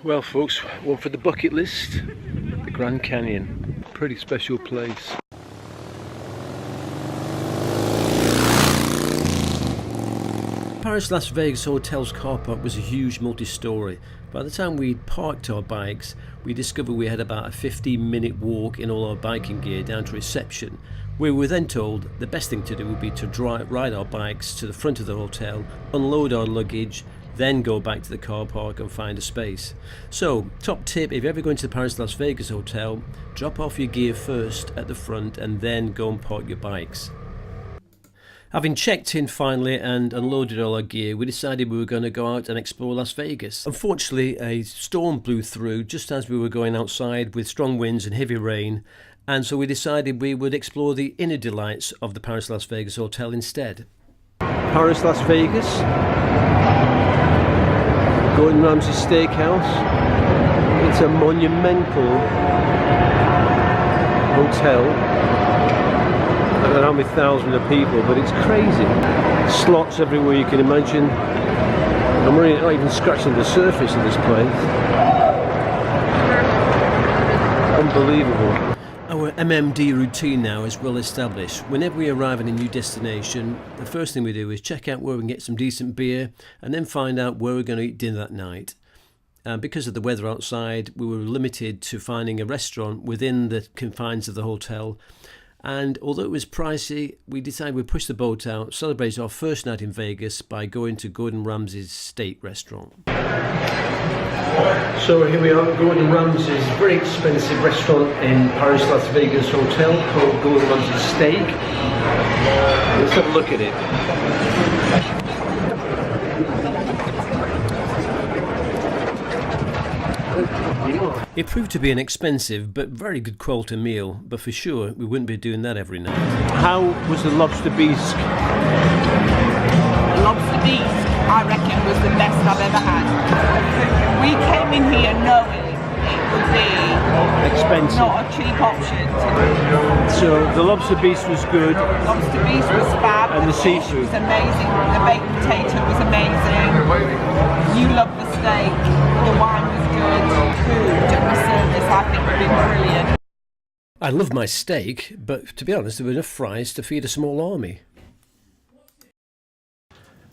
Well folks, one for the bucket list, the Grand Canyon. Pretty special place. Paris Las Vegas Hotel's car park was a huge multi-storey. By the time we'd parked our bikes, we discovered we had about a 15-minute walk in all our biking gear down to reception. We were then told the best thing to do would be to ride our bikes to the front of the hotel, unload our luggage, then go back to the car park and find a space. So, top tip, if you're ever going to the Paris Las Vegas Hotel, drop off your gear first at the front and then go and park your bikes. Having checked in finally and unloaded all our gear, we decided we were going to go out and explore Las Vegas. Unfortunately, a storm blew through just as we were going outside with strong winds and heavy rain, and so we decided we would explore the inner delights of the Paris Las Vegas Hotel instead. Paris Las Vegas, Gordon Ramsay Steakhouse. It's a monumental hotel. I don't know how many thousands of people, but it's crazy. Slots everywhere you can imagine. I'm really not even scratching the surface of this place. Unbelievable. Our MMD routine now is well established. Whenever we arrive at a new destination, the first thing we do is check out where we can get some decent beer and then find out where we're going to eat dinner that night. Because of the weather outside, we were limited to finding a restaurant within the confines of the hotel. And although it was pricey, we decided we'd push the boat out, celebrate our first night in Vegas by going to Gordon Ramsay's steak restaurant. So here we are at Gordon Ramsay's very expensive restaurant in Paris Las Vegas Hotel called Gordon Ramsay's Steak. Let's have a look at it. It proved to be an expensive but very good quality meal, but for sure we wouldn't be doing that every night. How was the lobster bisque? The lobster bisque, I reckon, was the best I've ever had. We came in here knowing it would be expensive, not a cheap option. So the lobster bisque was good. Lobster bisque was fab. And the fish seafood was amazing. The baked potato was amazing. You loved the steak. The wine was good. Food and the service, I think, have been brilliant. I love my steak, but to be honest, there were enough fries to feed a small army.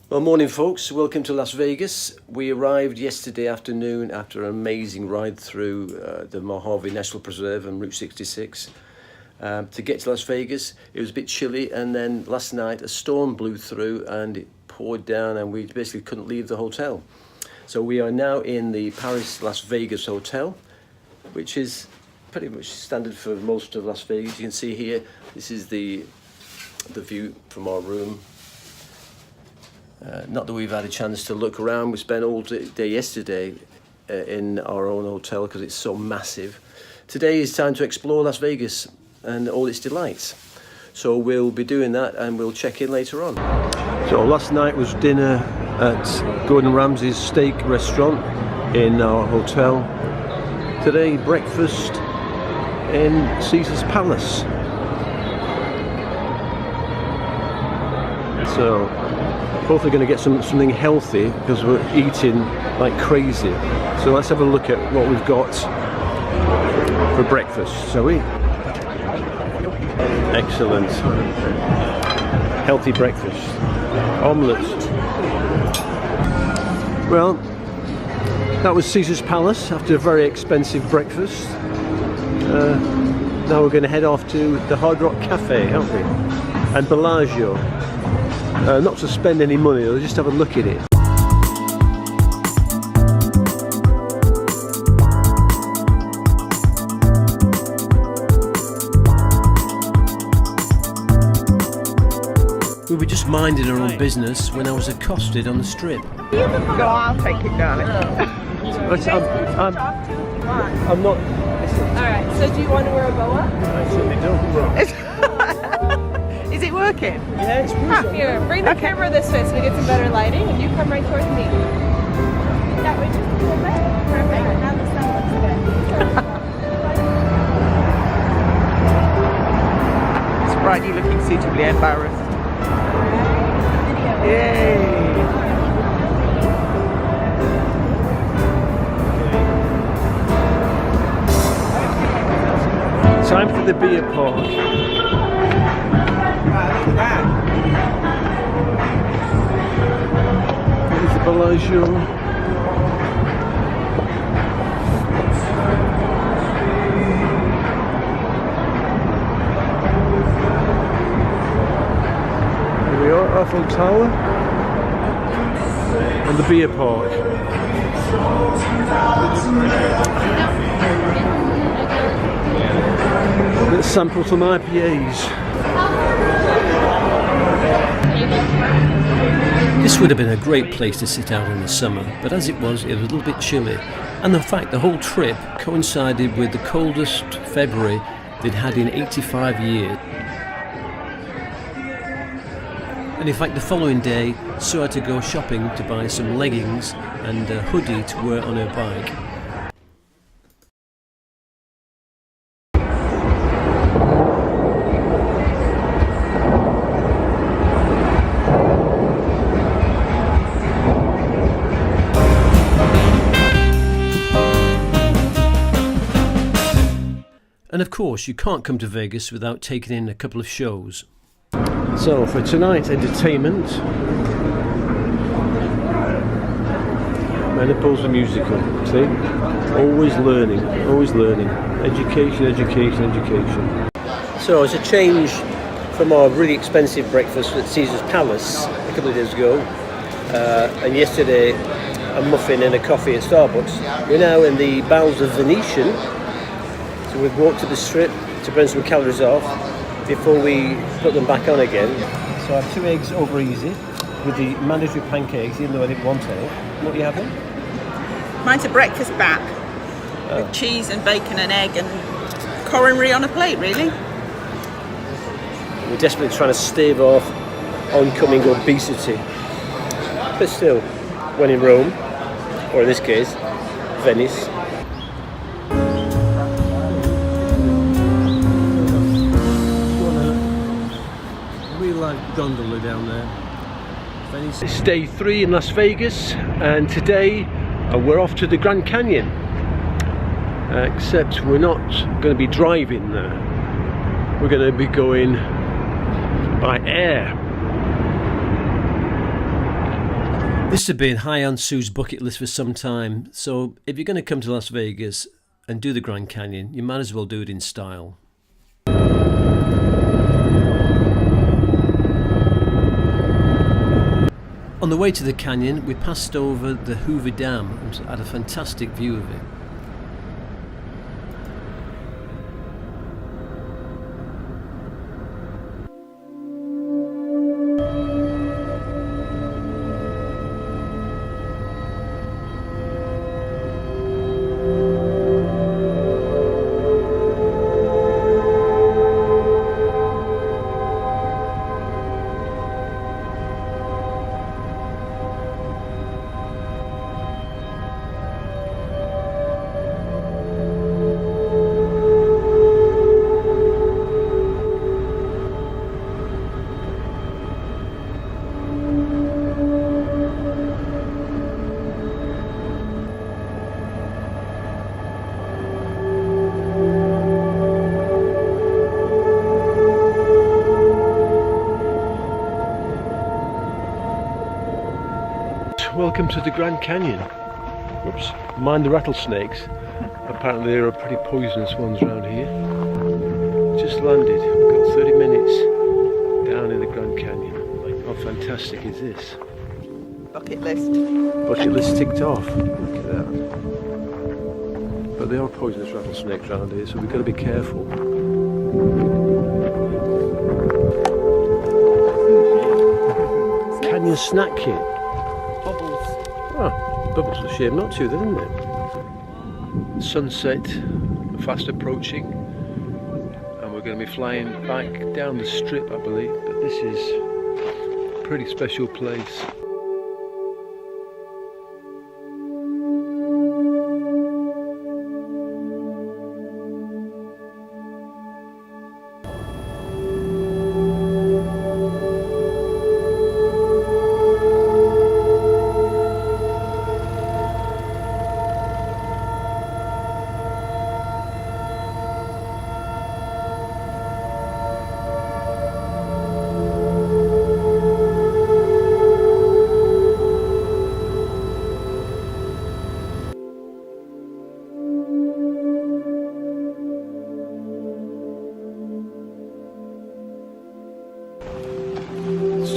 Well, morning folks, welcome to Las Vegas. We arrived yesterday afternoon after an amazing ride through the Mojave National Preserve and Route 66. To get to Las Vegas, it was a bit chilly, and then last night a storm blew through and it poured down and we basically couldn't leave the hotel. So we are now in the Paris Las Vegas Hotel, which is pretty much standard for most of Las Vegas. You can see here, this is the view from our room. Not that we've had a chance to look around. We spent all day yesterday in our own hotel because it's so massive. Today is time to explore Las Vegas and all its delights. So we'll be doing that and we'll check in later on. So last night was dinner at Gordon Ramsay's steak restaurant in our hotel. Today breakfast in Caesar's Palace. So hopefully going to get something healthy because we're eating like crazy. So let's have a look at what we've got for breakfast, shall we? Excellent. Healthy breakfast. Omelette. Well, that was Caesar's Palace after a very expensive breakfast. Now we're going to head off to the Hard Rock Cafe, aren't we? And Bellagio. Not to spend any money, though, just have a look at it. We were just minding our own business when I was accosted on the strip. No, I'll take it, darling. I'm not... Alright, so do you want to wear a boa? I certainly don't. Is it working? Yeah, it's working. Here, bring the camera this way so we get some better lighting, and you come right towards me. That way, just a little bit. Perfect. Now the sun looks good. It's bright, you looking suitably embarrassed. Yay! Time for the beer park. Wow, look at that. There's the Bellagio. Here we are, Eiffel Tower and the beer park. Let's sample some IPAs. This would have been a great place to sit out in the summer, but as it was a little bit chilly. And in fact, the whole trip coincided with the coldest February they'd had in 85 years. And in fact, the following day, Sue had to go shopping to buy some leggings and a hoodie to wear on her bike. And of course, you can't come to Vegas without taking in a couple of shows. So for tonight's entertainment, Menopause the musical. See? Always learning, always learning. Education, education, education. So as a change from our really expensive breakfast at Caesar's Palace a couple of days ago, and yesterday a muffin and a coffee at Starbucks, we're now in the bowels of Venetian. So we've walked to the strip to burn some calories off before we put them back on again. So I have 2 eggs over easy with the mandatory pancakes, even though I didn't want any. What are you having? Mine's a breakfast back with cheese and bacon and egg and coronary on a plate, really. We're desperately trying to stave off oncoming obesity. But still, when in Rome, or in this case, Venice. Gondola down there. Venice. It's day 3 in Las Vegas, and today we're off to the Grand Canyon. Except we're not going to be driving there. We're going to be going by air. This has been high on Sue's bucket list for some time, so if you're going to come to Las Vegas and do the Grand Canyon, you might as well do it in style. On the way to the canyon, we passed over the Hoover Dam and had a fantastic view of it. Welcome to the Grand Canyon. Oops, mind the rattlesnakes. Apparently there are pretty poisonous ones around here. Just landed. We've got 30 minutes down in the Grand Canyon. How fantastic is this? Bucket list. Bucket list ticked off. Look at that. But there are poisonous rattlesnakes around here, so we've got to be careful. Canyon snack kit. Oh, bubbles a shame not to then, isn't it? Sunset fast approaching, and we're going to be flying back down the strip, I believe, but this is a pretty special place.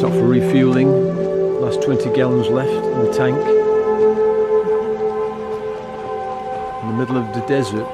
Stop for refueling. Last 20 gallons left in the tank. In the middle of the desert.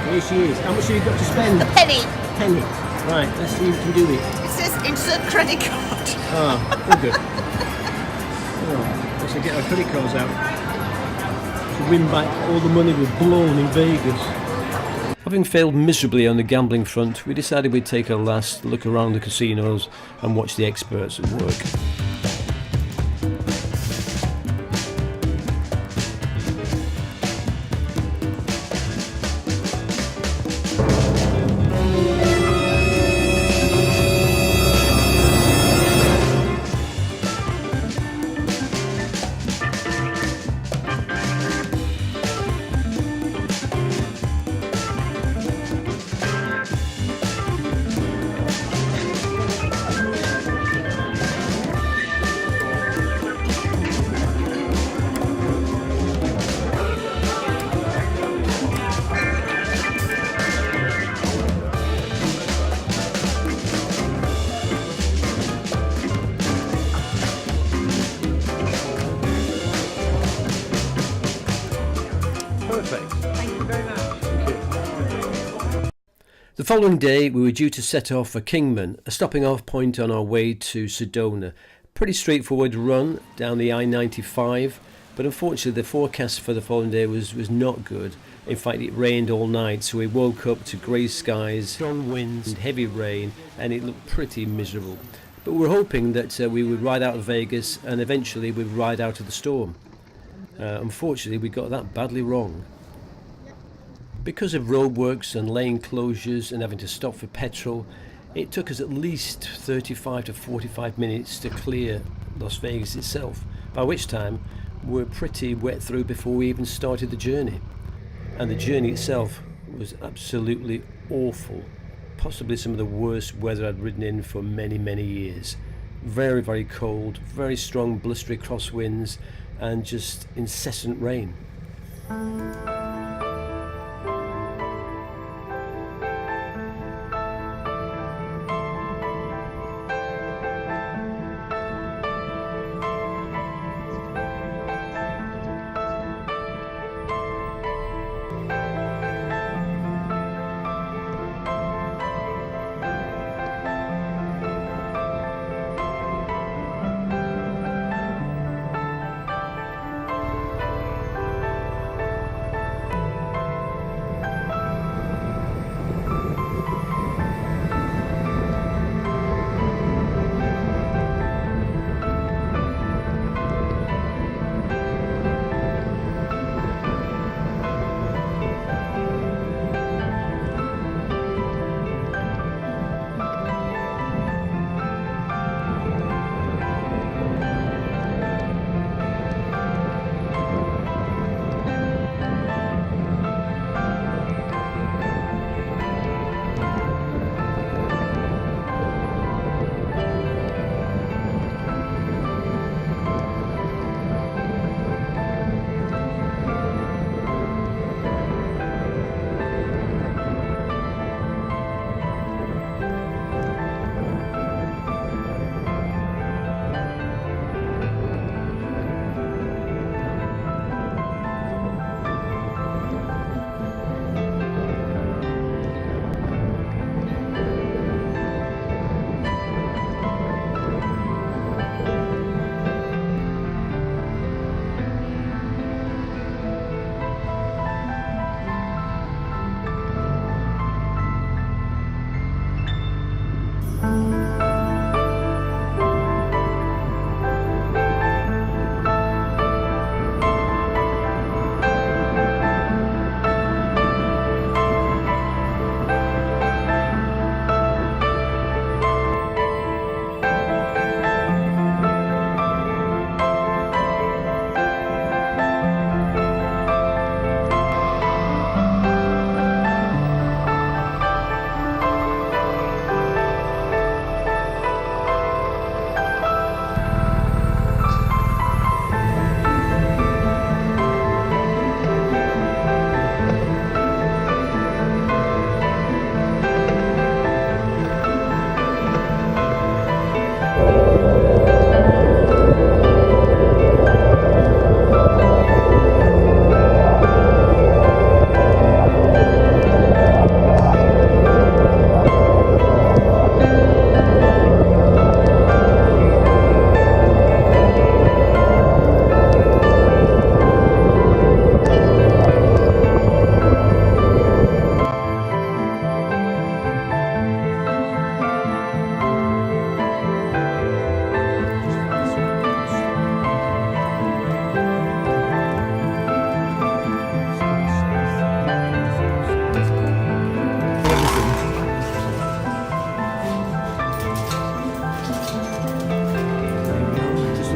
Here she is. How much have you got to spend? A penny. Penny. Right, let's see if we can do it. It says insert credit card. Ah, we're good. Oh, let's get our credit cards out to win back all the money we've blown in Vegas. Having failed miserably on the gambling front, we decided we'd take a last look around the casinos and watch the experts at work. Perfect. Thank you very much. The following day we were due to set off for Kingman, a stopping off point on our way to Sedona. Pretty straightforward run down the I-95, but unfortunately the forecast for the following day was not good. In fact, it rained all night, so we woke up to grey skies, strong winds and heavy rain, and it looked pretty miserable. But we were hoping that we would ride out of Vegas and eventually we'd ride out of the storm. Unfortunately, we got that badly wrong. Because of roadworks and lane closures and having to stop for petrol, it took us at least 35 to 45 minutes to clear Las Vegas itself, by which time we were pretty wet through before we even started the journey. And the journey itself was absolutely awful, possibly some of the worst weather I'd ridden in for many, many years. Very, very cold, very strong blustery crosswinds, and just incessant rain.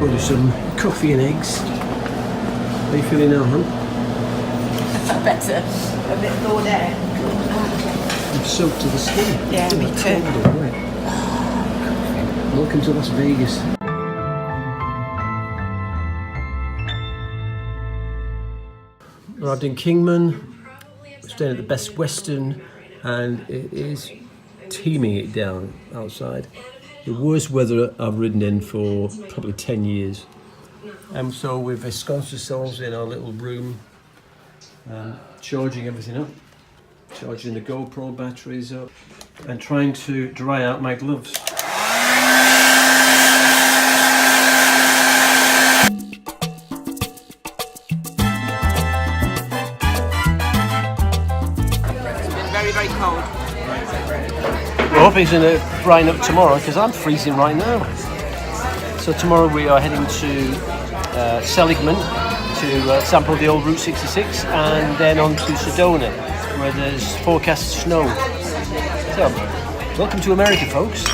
Order some coffee and eggs. How are you feeling now, hon? Better. A bit thawed out. I'm soaked to the skin. Yeah, me too. Welcome to Las Vegas. Arrived in Kingman. We're staying at the Best Western, and it is teeming it down outside. The worst weather I've ridden in for probably 10 years. And so we've ensconced ourselves in our little room, charging everything up, charging the GoPro batteries up, and trying to dry out my gloves. It's been very, very cold. We're hoping it's going to brighten up tomorrow because I'm freezing right now. So tomorrow we are heading to Seligman to sample the old Route 66 and then on to Sedona where there's forecast snow. So, welcome to America, folks.